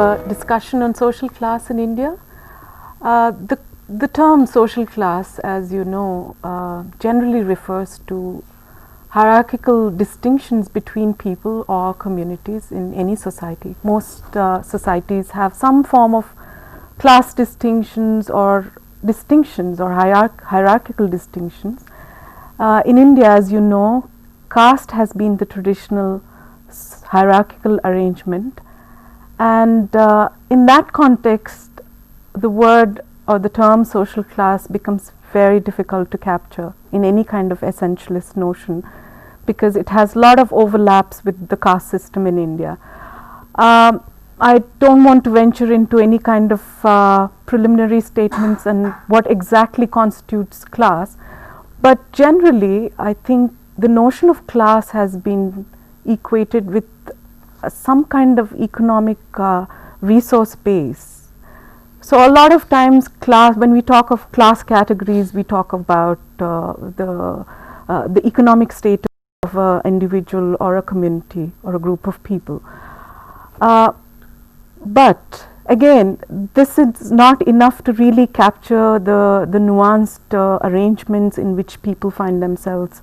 a discussion on social class in India. The term social class, as you know, generally refers to hierarchical distinctions between people or communities in any society. Most societies have some form of class distinctions or hierarchical distinctions. In India, as you know, caste has been the traditional hierarchical arrangement, and in that context the word or the term social class becomes very difficult to capture in any kind of essentialist notion, because it has a lot of overlaps with the caste system in India. I don't want to venture into any kind of preliminary statements and what exactly constitutes class, but generally I think the notion of class has been equated with some kind of economic resource base. So a lot of times when we talk of class categories, we talk about the economic status of an individual or a community or a group of people. But again, this is not enough to really capture the nuanced arrangements in which people find themselves,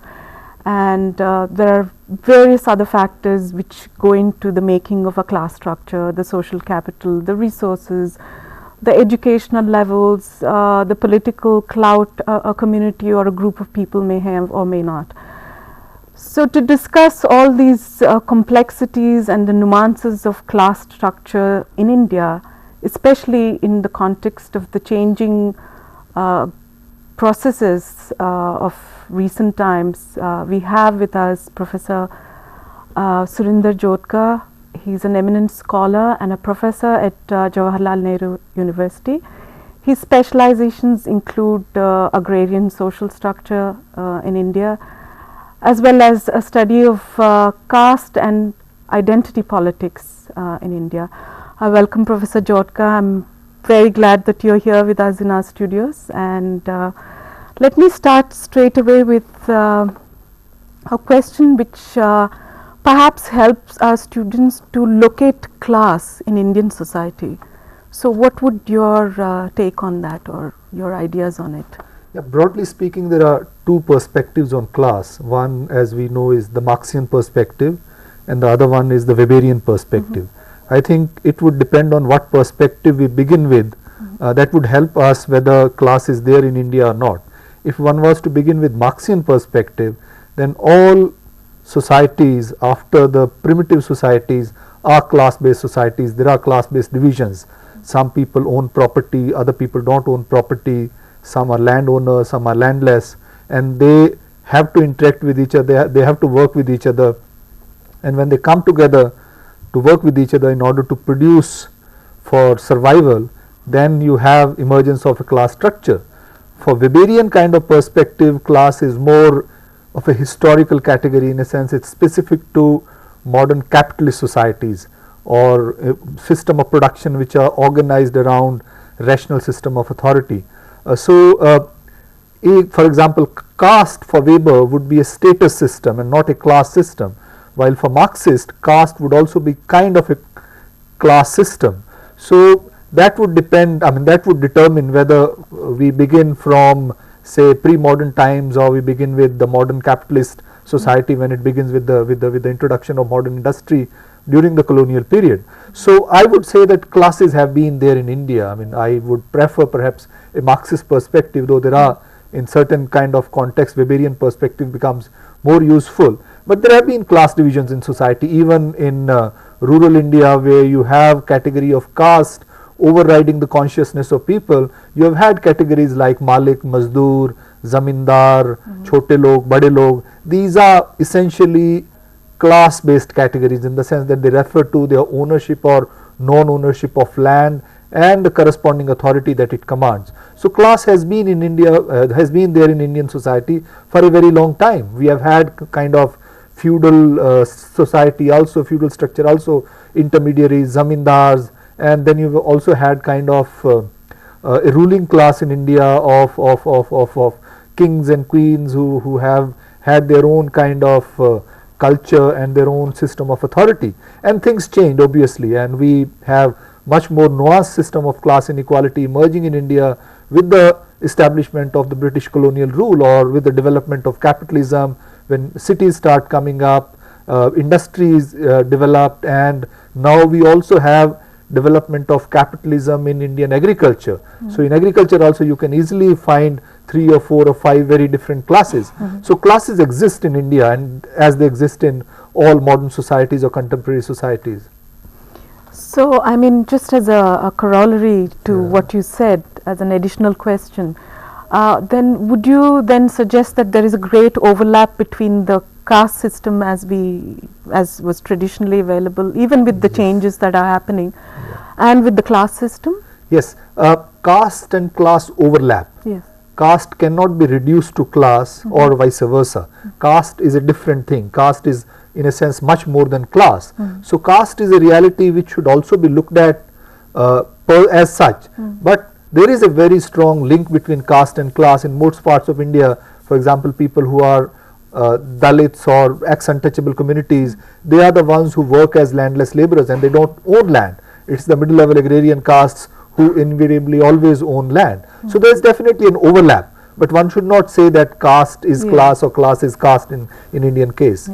and there are various other factors which go into the making of a class structure: the social capital, the resources, the educational levels, the political clout a community or a group of people may have or may not. So to discuss all these complexities and the nuances of class structure in India, especially in the context of the changing processes of recent times, we have with us Professor Surinder Jotka. He is an eminent scholar and a professor at Jawaharlal Nehru University. His specializations include agrarian social structure in India, as well as a study of caste and identity politics in India. I welcome Professor Jotka. I am very glad that you are here with us in our studios, and let me start straight away with a question which perhaps helps our students to locate class in Indian society. So what would your take on that, or your ideas on it? Yeah, broadly speaking, there are two perspectives on class. One, as we know, is the Marxian perspective, and the other one is the Weberian perspective. I think it would depend on what perspective we begin with. That would help us whether class is there in India or not. If one was to begin with Marxian perspective, then all societies after the primitive societies are class based societies. There are class based divisions. Some people own property, other people don't own property. Some are landowners, some are landless, and they have to interact with each other, they have to work with each other, and when they come together to work with each other in order to produce for survival, then you have emergence of a class structure. For Weberian kind of perspective, class is more of a historical category. In a sense, it's specific to modern capitalist societies or a system of production which are organized around rational system of authority. For example, caste for Weber would be a status system and not a class system, while for Marxist, caste would also be kind of a class system. So that would depend, that would determine whether we begin from, say, pre-modern times, or we begin with the modern capitalist society when it begins with the introduction of modern industry during the colonial period. So I would say that classes have been there in India. I would prefer perhaps a Marxist perspective, though there are in certain kind of context Weberian perspective becomes more useful. But there have been class divisions in society, even in rural India, where you have category of caste overriding the consciousness of people. You have had categories like Malik, Mazdoor, Zamindar, Chote Log, Bade Log. These are essentially class based categories in the sense that they refer to their ownership or non-ownership of land and the corresponding authority that it commands. So class has been in India, has been there in Indian society for a very long time. We have had kind of feudal society also, feudal structure also, intermediaries, zamindars, and then you've also had kind of a ruling class in India of kings and queens who have had their own kind of culture and their own system of authority, and things changed obviously, and we have much more nuanced system of class inequality emerging in India with the establishment of the British colonial rule, or with the development of capitalism, when cities start coming up, industries developed, and now we also have development of capitalism in Indian agriculture. So in agriculture also you can easily find 3 or 4 or 5 very different classes. So classes exist in India, and as they exist in all modern societies or contemporary societies. So, I mean, just as a corollary to what you said, as an additional question, then would you then suggest that there is a great overlap between the caste system as was traditionally available, even with the changes that are happening, and with the class system? Yes, caste and class overlap. Yes. Caste cannot be reduced to class or vice versa. Caste is a different thing. Caste is in a sense much more than class. So caste is a reality which should also be looked at as such. But there is a very strong link between caste and class in most parts of India. For example, people who are Dalits or ex-untouchable communities, they are the ones who work as landless laborers and they don't own land. It's the middle level agrarian castes who invariably always own land. So there is definitely an overlap, but one should not say that caste is class or class is caste in Indian case.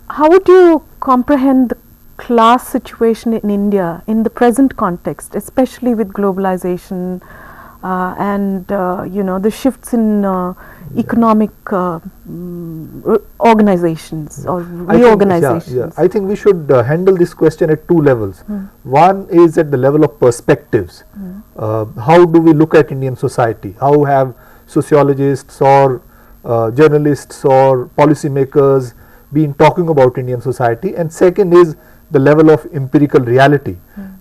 How would you comprehend the class situation in India in the present context, especially with globalization and the shifts in economic organizations or reorganizations? I think we should handle this question at 2 levels. One is at the level of perspectives. How do we look at Indian society? How have sociologists or journalists or policymakers been talking about Indian society? And second is the level of empirical reality.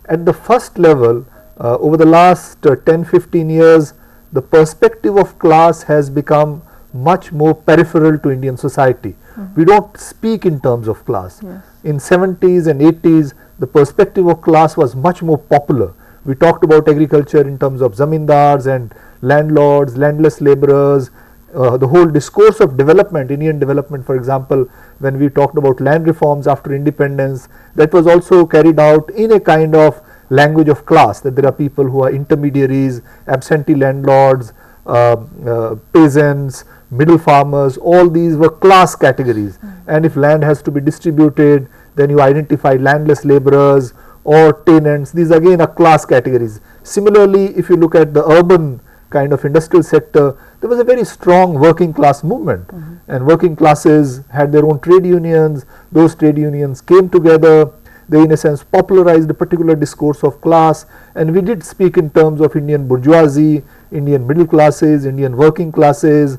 At the first level, over the last 10-15 years, the perspective of class has become much more peripheral to Indian society. We don't speak in terms of class. In 70s and 80s, the perspective of class was much more popular. We talked about agriculture in terms of zamindars and landlords, landless laborers, the whole discourse of development, Indian development, for example, when we talked about land reforms after independence, that was also carried out in a kind of language of class, that there are people who are intermediaries, absentee landlords, peasants, middle farmers, all these were class categories. And if land has to be distributed, then you identify landless laborers or tenants. These again are class categories. Similarly, if you look at the urban kind of industrial sector, there was a very strong working class movement, and working classes had their own trade unions. Those trade unions came together. They in a sense popularized a particular discourse of class, and we did speak in terms of Indian bourgeoisie, Indian middle classes, Indian working classes.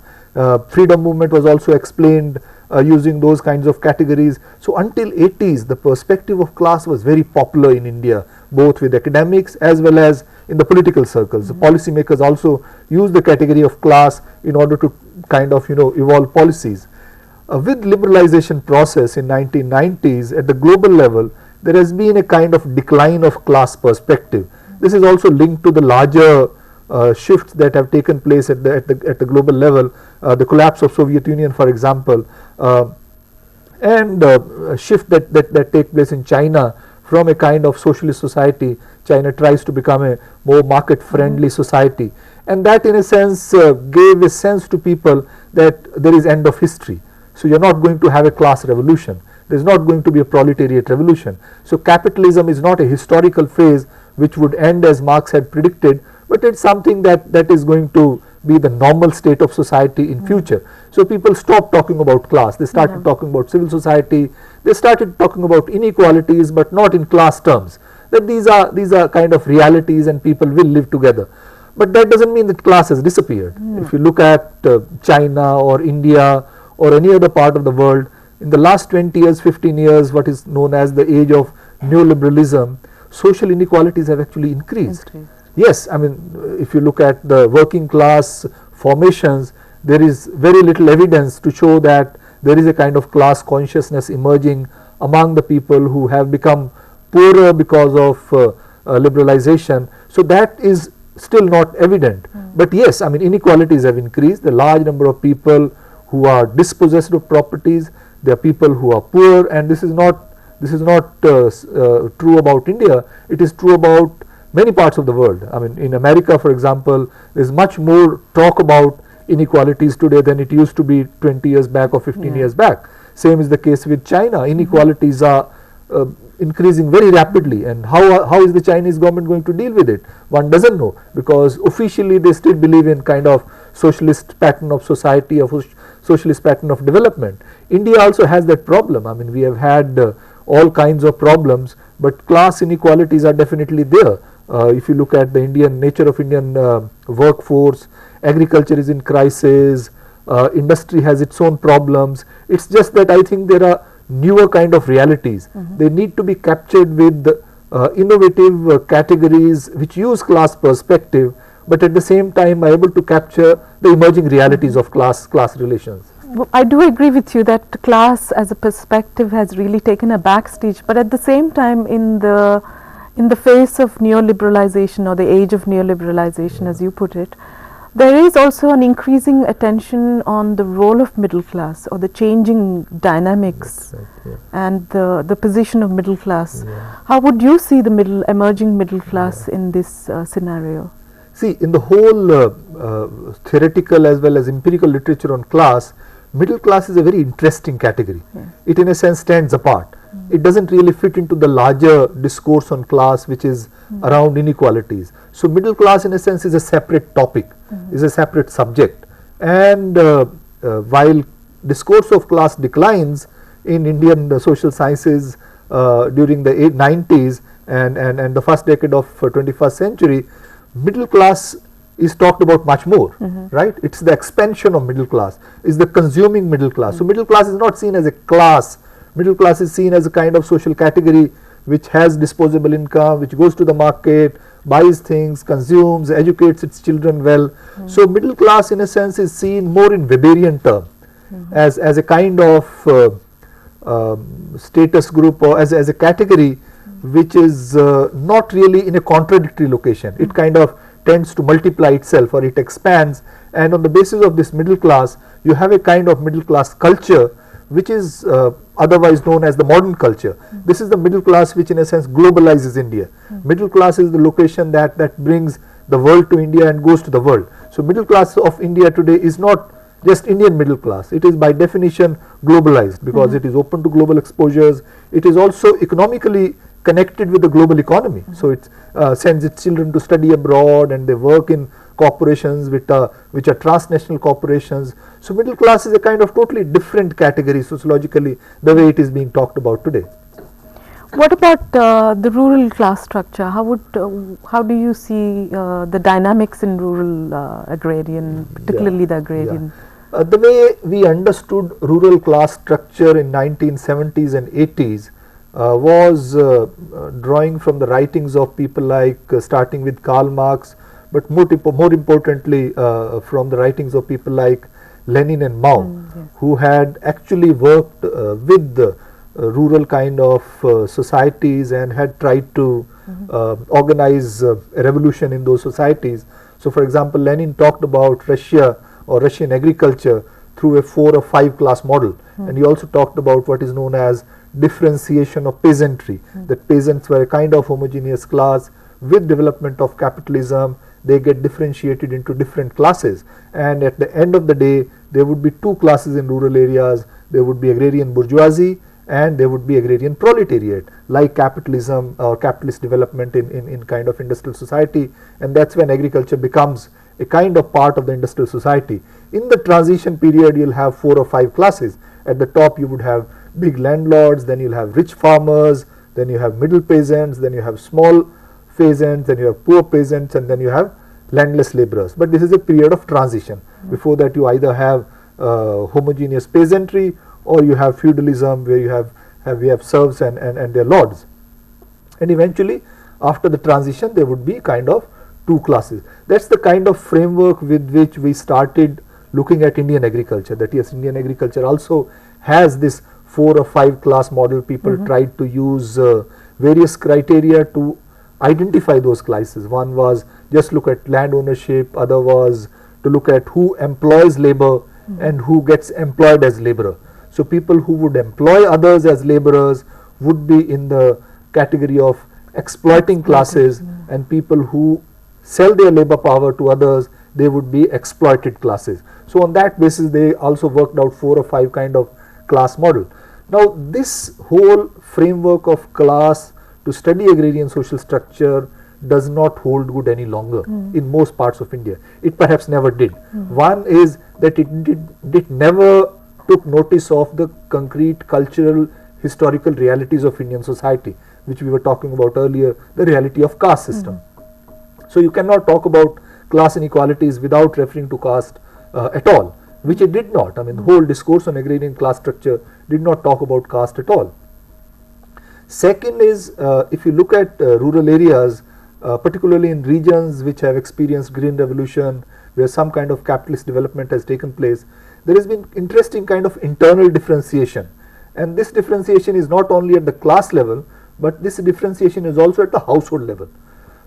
Freedom movement was also explained using those kinds of categories. So until 80s, the perspective of class was very popular in India, both with academics as well as in the political circles. The policymakers also used the category of class in order to kind of evolve policies. With liberalization process in 1990s at the global level, there has been a kind of decline of class perspective. This is also linked to the larger shifts that have taken place at the global level, the collapse of Soviet Union, for example, and a shift that take place in China from a kind of socialist society. China tries to become a more market friendly society, and that in a sense gave a sense to people that there is end of history. So you are not going to have a class revolution. There is not going to be a proletariat revolution. So capitalism is not a historical phase which would end as Marx had predicted, but it's something that is going to be the normal state of society in future. So people stopped talking about class. They started talking about civil society. They started talking about inequalities, but not in class terms. That these are kind of realities and people will live together. But that doesn't mean that class has disappeared. If you look at China or India or any other part of the world, in the last 20 years, 15 years, what is known as the age of neoliberalism, social inequalities have actually increased. Yes, I mean, if you look at the working class formations, there is very little evidence to show that there is a kind of class consciousness emerging among the people who have become poorer because of liberalization. So that is still not evident. But yes, I mean, inequalities have increased. The large number of people who are dispossessed of properties, there are people who are poor, and this is not true about India. It is true about many parts of the world. I mean, in America, for example, there is much more talk about inequalities today than it used to be 20 years back or 15 years back. Same is the case with China. Inequalities are increasing very rapidly, and how is the Chinese government going to deal with it? One doesn't know, because officially they still believe in kind of socialist pattern of society, of socialist pattern of development. India also has that problem. I mean, we have had all kinds of problems, but class inequalities are definitely there. If you look at the Indian nature of Indian workforce, agriculture is in crisis, industry has its own problems. It's just that I think there are newer kind of realities. They need to be captured with innovative categories which use class perspective, but at the same time are able to capture the emerging realities of class relations. I do agree with you that class as a perspective has really taken a backstage, but at the same time, in the face of neoliberalization, or the age of neoliberalization as you put it, there is also an increasing attention on the role of middle class, or the changing dynamics and the position of middle class. How would you see the emerging middle class in this scenario? See, in the whole theoretical as well as empirical literature on class, middle class is a very interesting category. It in a sense stands apart. It doesn't really fit into the larger discourse on class, which is around inequalities. So middle class in a sense is a separate topic, is a separate subject, and while discourse of class declines in Indian social sciences during the 90s and the first decade of 21st century, middle class is talked about much more, right? It's the expansion of middle class, is the consuming middle class. So middle class is not seen as a class. Middle class is seen as a kind of social category which has disposable income, which goes to the market, buys things, consumes, educates its children well. So middle class in a sense is seen more in Weberian term, as a kind of status group, or as a category which is not really in a contradictory location. It kind of tends to multiply itself, or it expands, and on the basis of this middle class you have a kind of middle class culture which is otherwise known as the modern culture. This is the middle class which in a sense globalizes India. Middle class is the location that brings the world to India and goes to the world. So middle class of India today is not just Indian middle class, it is by definition globalized, because it is open to global exposures. It is also economically connected with the global economy. So it sends its children to study abroad, and they work in corporations which are transnational corporations. So middle class is a kind of totally different category sociologically, the way it is being talked about today. What about the rural class structure? How do you see the dynamics in rural agrarian, particularly the agrarian? The way we understood rural class structure in 1970s and 80s was drawing from the writings of people like starting with Karl Marx, but more importantly from the writings of people like Lenin and Mao, who had actually worked with the rural kind of societies and had tried to organize a revolution in those societies. So for example, Lenin talked about Russia or Russian agriculture through a 4 or 5 class model, and he also talked about what is known as differentiation of peasantry, that peasants were a kind of homogeneous class. With development of capitalism, they get differentiated into different classes, and at the end of the day there would be 2 classes in rural areas. There would be agrarian bourgeoisie and there would be agrarian proletariat, like capitalism or capitalist development in kind of industrial society, and that's when agriculture becomes a kind of part of the industrial society. In the transition period you'll have 4 or 5 classes. At the top you would have big landlords, then you'll have rich farmers, then you have middle peasants, then you have small peasants, then you have poor peasants, and then you have landless laborers. But this is a period of transition. Before that you either have homogeneous peasantry, or you have feudalism where you have serfs and their lords. And eventually after the transition there would be kind of 2 classes. That's the kind of framework with which we started looking at Indian agriculture, that yes, Indian agriculture also has this 4 or 5 class model. People tried to use various criteria to identify those classes. One was just look at land ownership, other was to look at who employs labor and who gets employed as laborer. So people who would employ others as laborers would be in the category of exploiting classes, and people who sell their labor power to others, they would be exploited classes. So on that basis they also worked out 4 or 5 kind of class model. Now this whole framework of class to study agrarian social structure does not hold good any longer in most parts of India. It perhaps never did. One is that it never took notice of the concrete cultural historical realities of Indian society, which we were talking about earlier, the reality of caste system. So you cannot talk about class inequalities without referring to caste at all, which it did not. I mean, the whole discourse on agrarian class structure did not talk about caste at all. Second is, if you look at rural areas, particularly in regions which have experienced green revolution, where some kind of capitalist development has taken place, there has been interesting kind of internal differentiation. And this differentiation is not only at the class level, but this differentiation is also at the household level.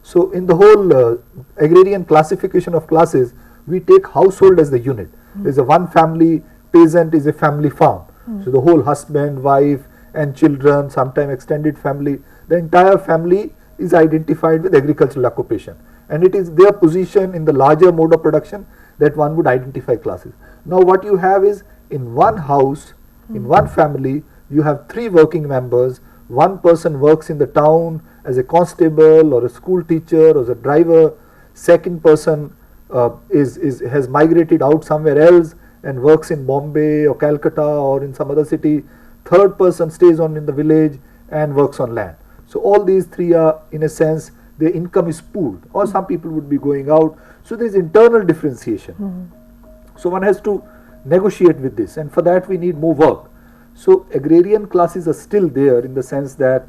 So in the whole agrarian classification of classes, we take household as the unit. There is a one family, peasant is a family farm. So the whole husband, wife and children, sometime extended family, the entire family is identified with agricultural occupation, and it is their position in the larger mode of production that one would identify classes. Now what you have is, in one house, in one family, you have 3 working members. One person works in the town as a constable or a school teacher or as a driver. Second person has migrated out somewhere else and works in Bombay or Calcutta or in some other city. Third person stays on in the village and works on land. So all these 3 are, in a sense, their income is pooled, or some people would be going out. So there is internal differentiation. So one has to negotiate with this, and for that we need more work. So agrarian classes are still there, in the sense that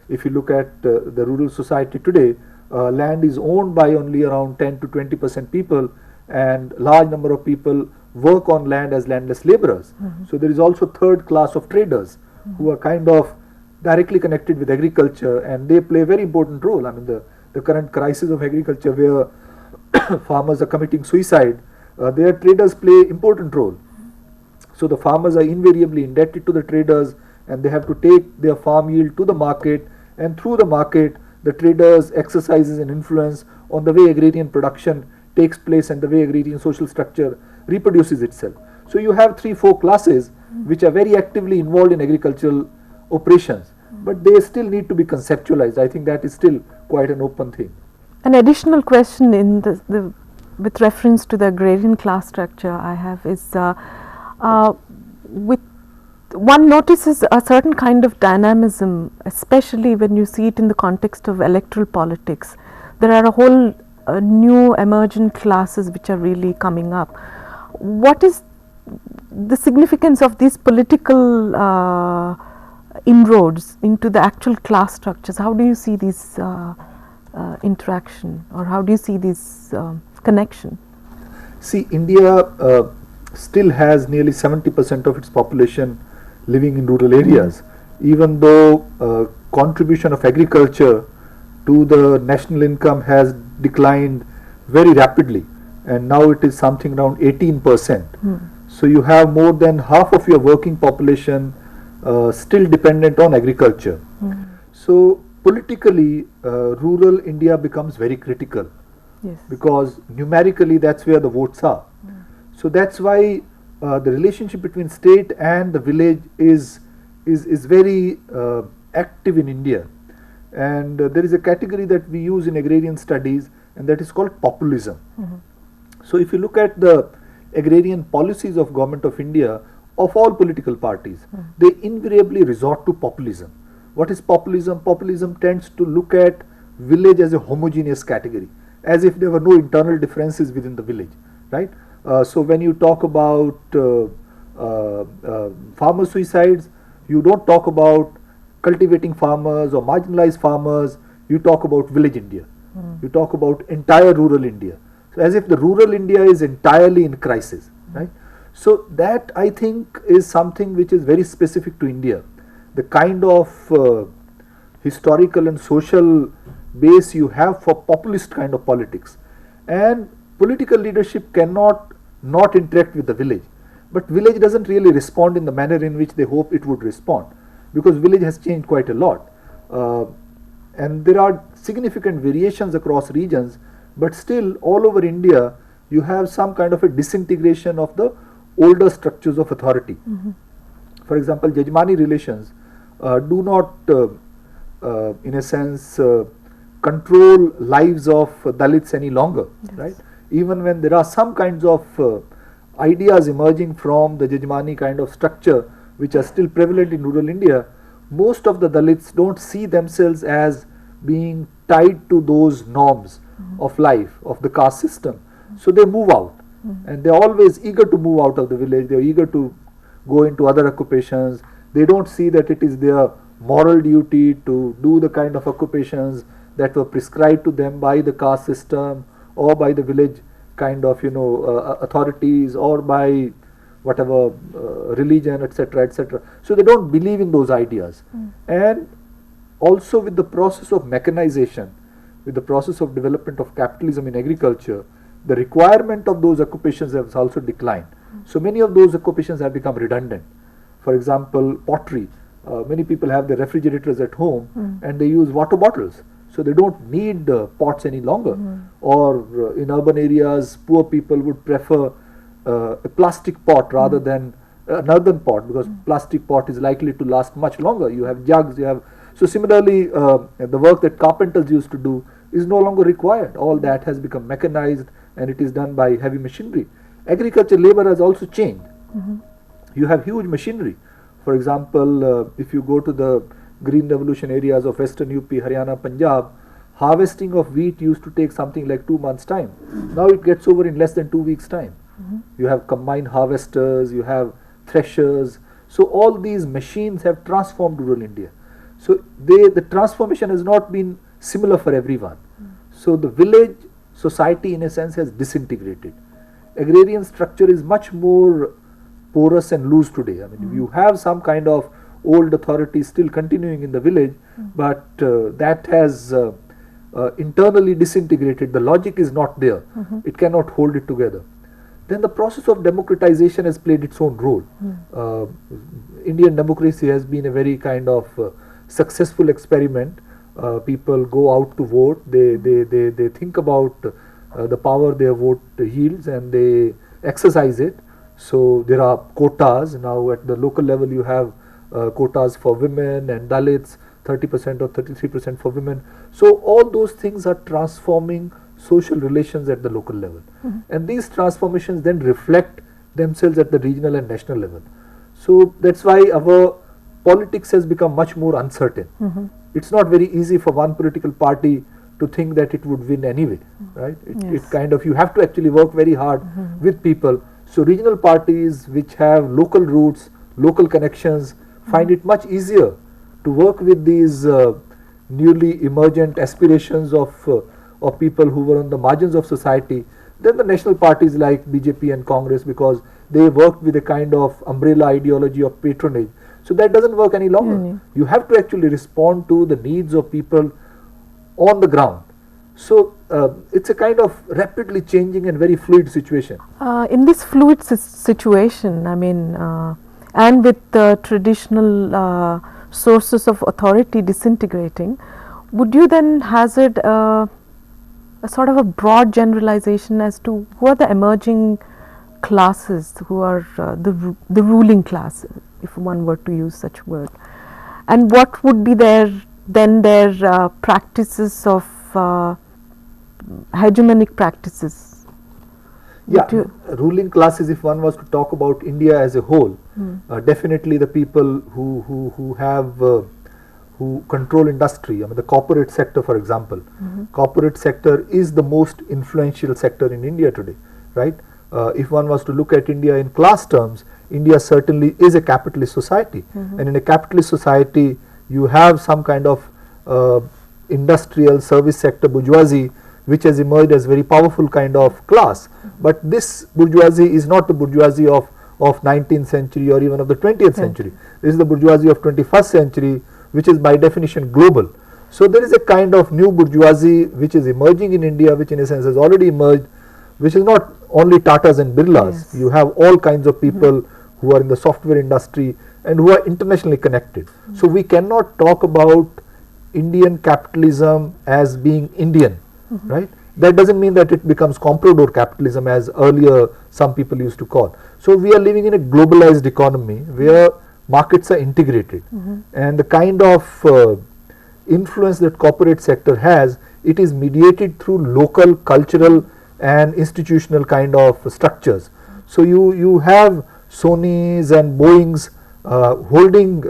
if you look at the rural society today, land is owned by only around 10 to 20% people, and large number of people work on land as landless laborers. So there is also third class of traders who are kind of directly connected with agriculture, and they play a very important role. I mean, the current crisis of agriculture, where farmers are committing suicide, their traders play important role. So the farmers are invariably indebted to the traders, and they have to take their farm yield to the market, and through the market the traders exercises an influence on the way agrarian production takes place and the way agrarian social structure reproduces itself. So you have 3-4 classes which are very actively involved in agricultural operations, but they still need to be conceptualized. I think that is still quite an open thing. An additional question in with reference to the agrarian class structure I have is, with one notices a certain kind of dynamism, especially when you see it in the context of electoral politics. There are a whole new emergent classes which are really coming up. What is the significance of these political inroads into the actual class structures? How do you see these interaction, or how do you see this connection? See, India still has nearly 70% of its population living in rural areas, even though contribution of agriculture to the national income has declined very rapidly, and now it is something around 18%. So you have more than half of your working population still dependent on agriculture. So politically, rural India becomes very critical, because numerically that's where the votes are. So that's why the relationship between state and the village is very active in India. And there is a category that we use in agrarian studies, and that is called populism. So if you look at the agrarian policies of Government of India, of all political parties, they invariably resort to populism. What is populism? Populism tends to look at village as a homogeneous category, as if there were no internal differences within the village, right? So when you talk about farmer suicides, you don't talk about cultivating farmers or marginalized farmers, you talk about village India. You talk about entire rural India. So as if the rural India is entirely in crisis, right? So that, I think, is something which is very specific to India. The kind of historical and social base you have for populist kind of politics, and political leadership cannot not interact with the village, but village doesn't really respond in the manner in which they hope it would respond, because village has changed quite a lot. and there are significant variations across regions, but still all over India you have some kind of a disintegration of the older structures of authority. For example, Jajmani relations do not in a sense control lives of Dalits any longer, right? Even when there are some kinds of ideas emerging from the Jajmani kind of structure which are still prevalent in rural India, most of the Dalits don't see themselves as being tied to those norms of life, of the caste system. So they move out, and they're always eager to move out of the village, they're eager to go into other occupations. They don't see that it is their moral duty to do the kind of occupations that were prescribed to them by the caste system or by the village kind of authorities or by whatever religion, etc., etc. So they don't believe in those ideas. And also with the process of mechanization, with the process of development of capitalism in agriculture, the requirement of those occupations has also declined. So many of those occupations have become redundant. For example, pottery. Many people have their refrigerators at home and they use water bottles. So they don't need pots any longer. Or in urban areas, poor people would prefer a plastic pot rather than an earthen pot, because plastic pot is likely to last much longer. You have jugs, you have. So similarly, the work that carpenters used to do is no longer required. All that has become mechanized and it is done by heavy machinery. Agriculture labor has also changed. You have huge machinery. For example, if you go to the green revolution areas of western UP, Haryana, Punjab, harvesting of wheat used to take something like 2 months' time. Now it gets over in less than 2 weeks' time. You have combined harvesters, you have threshers. So all these machines have transformed rural India. So the transformation has not been similar for everyone. So the village society in a sense has disintegrated. Agrarian structure is much more porous and loose today. I mean, you have some kind of old authority still continuing in the village, but that has internally disintegrated. The logic is not there. It cannot hold it together. Then the process of democratization has played its own role. Indian democracy has been a very kind of successful experiment. People go out to vote, they think about the power their vote yields and they exercise it. So there are quotas. Now at the local level you have quotas for women and Dalits, 30% or 33% for women. So all those things are transforming social relations at the local level. And these transformations then reflect themselves at the regional and national level. So that's why our politics has become much more uncertain. It's not very easy for one political party to think that it would win anyway, right? It kind of, you have to actually work very hard with people. So regional parties which have local roots, local connections, find it much easier to work with these newly emergent aspirations of people who were on the margins of society than the national parties like BJP and Congress, because they worked with a kind of umbrella ideology of patronage. So that doesn't work any longer. You have to actually respond to the needs of people on the ground. So it's a kind of rapidly changing and very fluid situation. In this fluid situation, I mean, and with the traditional sources of authority disintegrating, would you then hazard a sort of a broad generalization as to who are the emerging classes, who are the ruling class, if one were to use such word, and what would be their practices of hegemonic practices? Ruling classes, if one was to talk about India as a whole, definitely the people who have who control industry. I mean, the corporate sector, for example. Corporate sector is the most influential sector in India today, right? If one was to look at India in class terms, India certainly is a capitalist society. And in a capitalist society, you have some kind of industrial service sector bourgeoisie which has emerged as very powerful kind of class. But this bourgeoisie is not the bourgeoisie of 19th century or even of the 20th century. This is the bourgeoisie of 21st century, which is by definition global. So there is a kind of new bourgeoisie which is emerging in India, which in a sense has already emerged, which is not only Tatas and Birlas. You have all kinds of people who are in the software industry and who are internationally connected. So we cannot talk about Indian capitalism as being Indian, right? That doesn't mean that it becomes comprador capitalism as earlier some people used to call. So we are living in a globalized economy where markets are integrated, and the kind of influence that corporate sector has, it is mediated through local cultural and institutional kind of structures. So you have Sonys and Boeings holding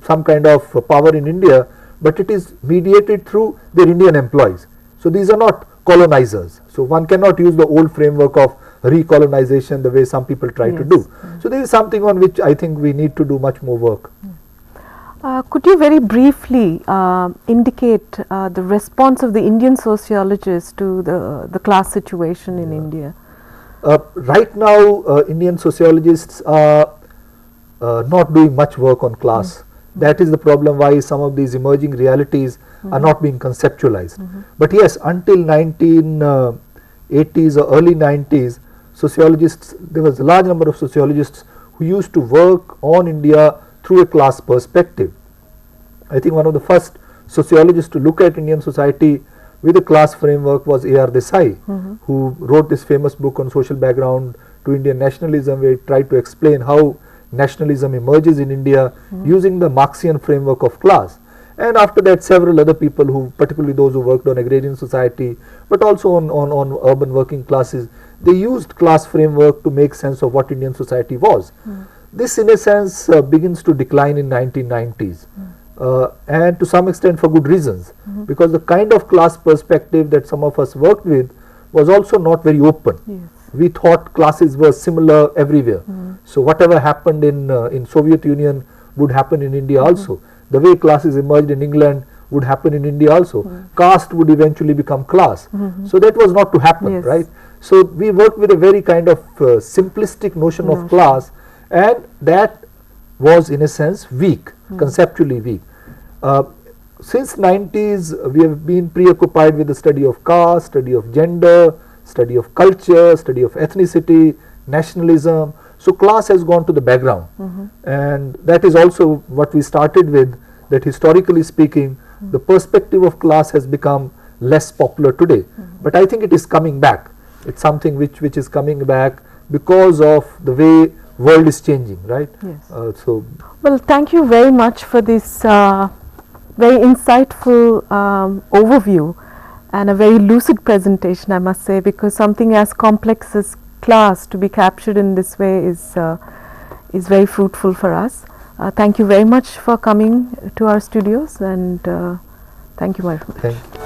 some kind of power in India, but it is mediated through their Indian employees. So these are not colonizers. So one cannot use the old framework of recolonization the way some people try to do. So this is something on which I think we need to do much more work. Could you very briefly indicate the response of the Indian sociologists to the class situation in India? Right now, Indian sociologists are not doing much work on class. That is the problem why some of these emerging realities are not being conceptualized. But yes, until 1980s or early 90s, sociologists, there was a large number of sociologists who used to work on India through a class perspective. I think one of the first sociologists to look at Indian society with a class framework was A.R. Desai, who wrote this famous book on social background to Indian nationalism, where he tried to explain how nationalism emerges in India using the Marxian framework of class. And after that, several other people, who particularly those who worked on agrarian society, but also on urban working classes, they used class framework to make sense of what Indian society was. This in a sense begins to decline in 1990s, and to some extent for good reasons, because the kind of class perspective that some of us worked with was also not very open. We thought classes were similar everywhere. So whatever happened in Soviet Union would happen in India also. The way classes emerged in England would happen in India also. Caste would eventually become class. So that was not to happen, right? So we worked with a very kind of simplistic notion of class, and that was in a sense weak, conceptually weak. Since 90s, we have been preoccupied with the study of caste, study of gender, study of culture, study of ethnicity, nationalism. So class has gone to the background, and that is also what we started with, that historically speaking, the perspective of class has become less popular today. But I think it is coming back. It's something which is coming back because of the way world is changing, right? Well, thank you very much for this very insightful overview and a very lucid presentation, I must say, because something as complex as class to be captured in this way is very fruitful for us. Thank you very much for coming to our studios, and thank you, my friend. Thank you.